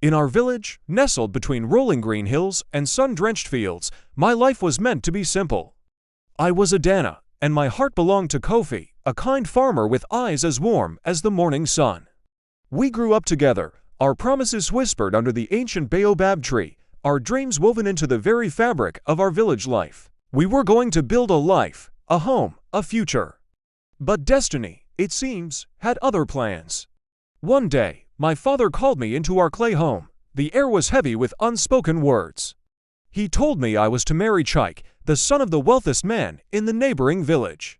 In our village, nestled between rolling green hills and sun-drenched fields, my life was meant to be simple. I was Adana, and my heart belonged to Kofi, a kind farmer with eyes as warm as the morning sun. We grew up together, our promises whispered under the ancient baobab tree, our dreams woven into the very fabric of our village life. We were going to build a life, a home, a future. But destiny, it seems, had other plans. One day, my father called me into our clay home. The air was heavy with unspoken words. He told me I was to marry Chaik, the son of the wealthiest man in the neighboring village.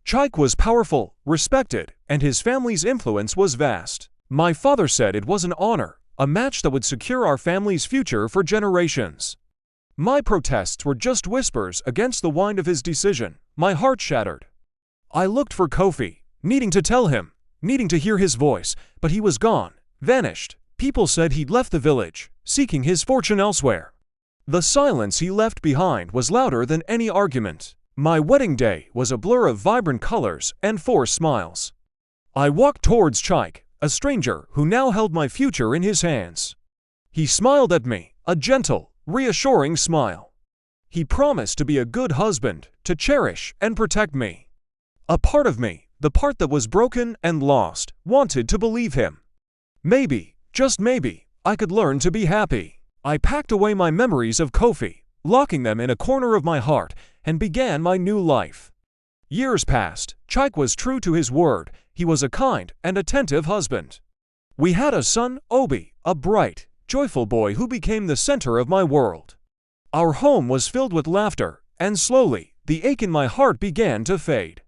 Chaik was powerful, respected, and his family's influence was vast. My father said it was an honor, a match that would secure our family's future for generations. My protests were just whispers against the wind of his decision. My heart shattered. I looked for Kofi, needing to tell him, needing to hear his voice, but he was gone, vanished. People said he'd left the village, seeking his fortune elsewhere. The silence he left behind was louder than any argument. My wedding day was a blur of vibrant colors and forced smiles. I walked towards Chaik, a stranger who now held my future in his hands. He smiled at me, a gentle, reassuring smile. He promised to be a good husband, to cherish and protect me. A part of me, the part that was broken and lost, wanted to believe him. Maybe, just maybe, I could learn to be happy. I packed away my memories of Kofi, locking them in a corner of my heart, and began my new life. Years passed. Chaik was true to his word. He was a kind and attentive husband. We had a son, Obi, a bright, joyful boy who became the center of my world. Our home was filled with laughter, and slowly, the ache in my heart began to fade.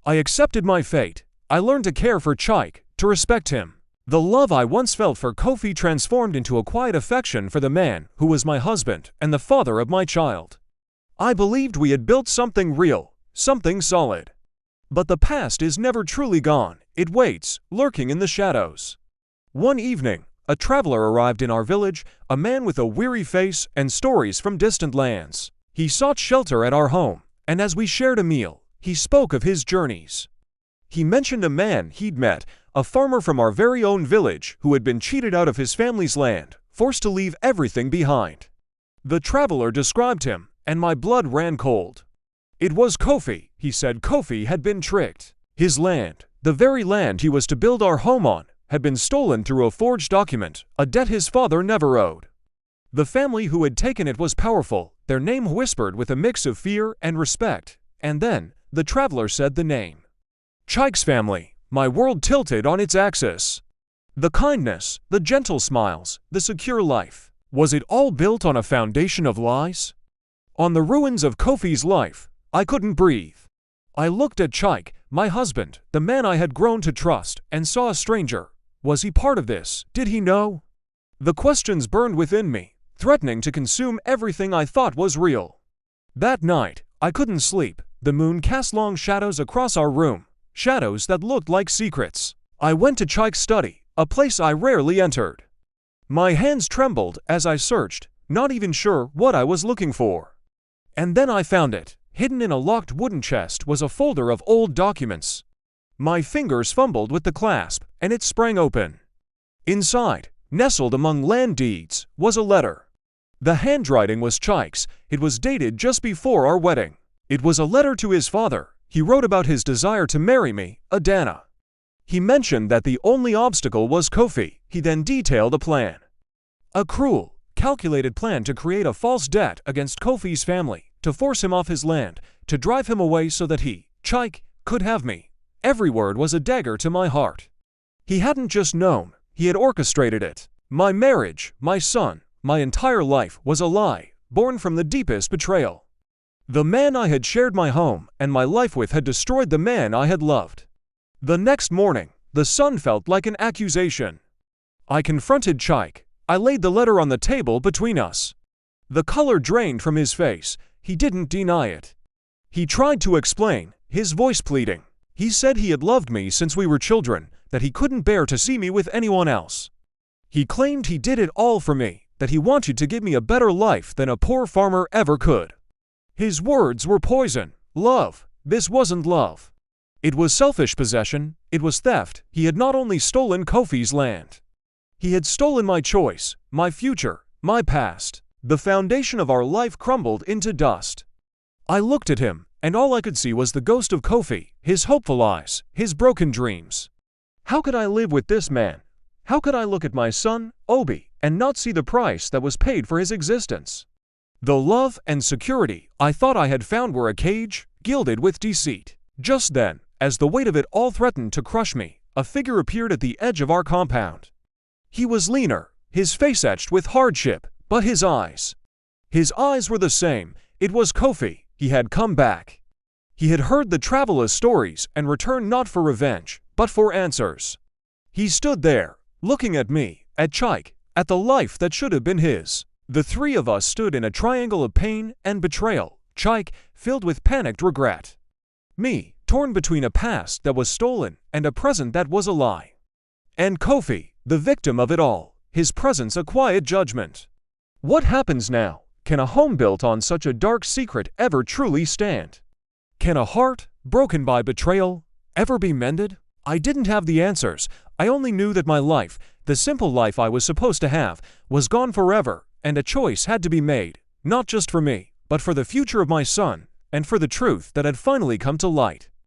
I accepted my fate. I learned to care for Chaik, to respect him. The love I once felt for Kofi transformed into a quiet affection for the man who was my husband and the father of my child. I believed we had built something real, something solid. But the past is never truly gone. It waits, lurking in the shadows. One evening, a traveler arrived in our village, a man with a weary face and stories from distant lands. He sought shelter at our home, and as we shared a meal, he spoke of his journeys. He mentioned a man he'd met, a farmer from our very own village who had been cheated out of his family's land, forced to leave everything behind. The traveler described him, and my blood ran cold. It was Kofi, he said. Kofi had been tricked. His land, the very land he was to build our home on, had been stolen through a forged document, a debt his father never owed. The family who had taken it was powerful, their name whispered with a mix of fear and respect, and then, the traveler said the name. Chaik's family. My world tilted on its axis. The kindness, the gentle smiles, the secure life. Was it all built on a foundation of lies? On the ruins of Kofi's life, I couldn't breathe. I looked at Chaik, my husband, the man I had grown to trust, and saw a stranger. Was he part of this? Did he know? The questions burned within me, threatening to consume everything I thought was real. That night, I couldn't sleep. The moon cast long shadows across our room, shadows that looked like secrets. I went to Chaik's study, a place I rarely entered. My hands trembled as I searched, not even sure what I was looking for. And then I found it. Hidden in a locked wooden chest was a folder of old documents. My fingers fumbled with the clasp, and it sprang open. Inside, nestled among land deeds, was a letter. The handwriting was Chaik's. It was dated just before our wedding. It was a letter to his father. He wrote about his desire to marry me, Adana. He mentioned that the only obstacle was Kofi. He then detailed a plan. A cruel, calculated plan to create a false debt against Kofi's family, to force him off his land, to drive him away so that he, Chaik, could have me. Every word was a dagger to my heart. He hadn't just known, he had orchestrated it. My marriage, my son, my entire life was a lie, born from the deepest betrayal. The man I had shared my home and my life with had destroyed the man I had loved. The next morning, the sun felt like an accusation. I confronted Chaik. I laid the letter on the table between us. The color drained from his face. He didn't deny it. He tried to explain, his voice pleading. He said he had loved me since we were children, that he couldn't bear to see me with anyone else. He claimed he did it all for me, that he wanted to give me a better life than a poor farmer ever could. His words were poison. Love. This wasn't love. It was selfish possession. It was theft. He had not only stolen Kofi's land. He had stolen my choice, my future, my past. The foundation of our life crumbled into dust. I looked at him, and all I could see was the ghost of Kofi, his hopeful eyes, his broken dreams. How could I live with this man? How could I look at my son, Obi, and not see the price that was paid for his existence? The love and security I thought I had found were a cage, gilded with deceit. Just then, as the weight of it all threatened to crush me, a figure appeared at the edge of our compound. He was leaner, his face etched with hardship, but his eyes were the same. It was Kofi. He had come back. He had heard the traveler's stories and returned not for revenge, but for answers. He stood there, looking at me, at Chike, at the life that should have been his. The three of us stood in a triangle of pain and betrayal, Chike filled with panicked regret. Me, torn between a past that was stolen and a present that was a lie. And Kofi, the victim of it all, his presence a quiet judgment. What happens now? Can a home built on such a dark secret ever truly stand? Can a heart, broken by betrayal, ever be mended? I didn't have the answers. I only knew that my life, the simple life I was supposed to have, was gone forever, and a choice had to be made, not just for me, but for the future of my son, and for the truth that had finally come to light.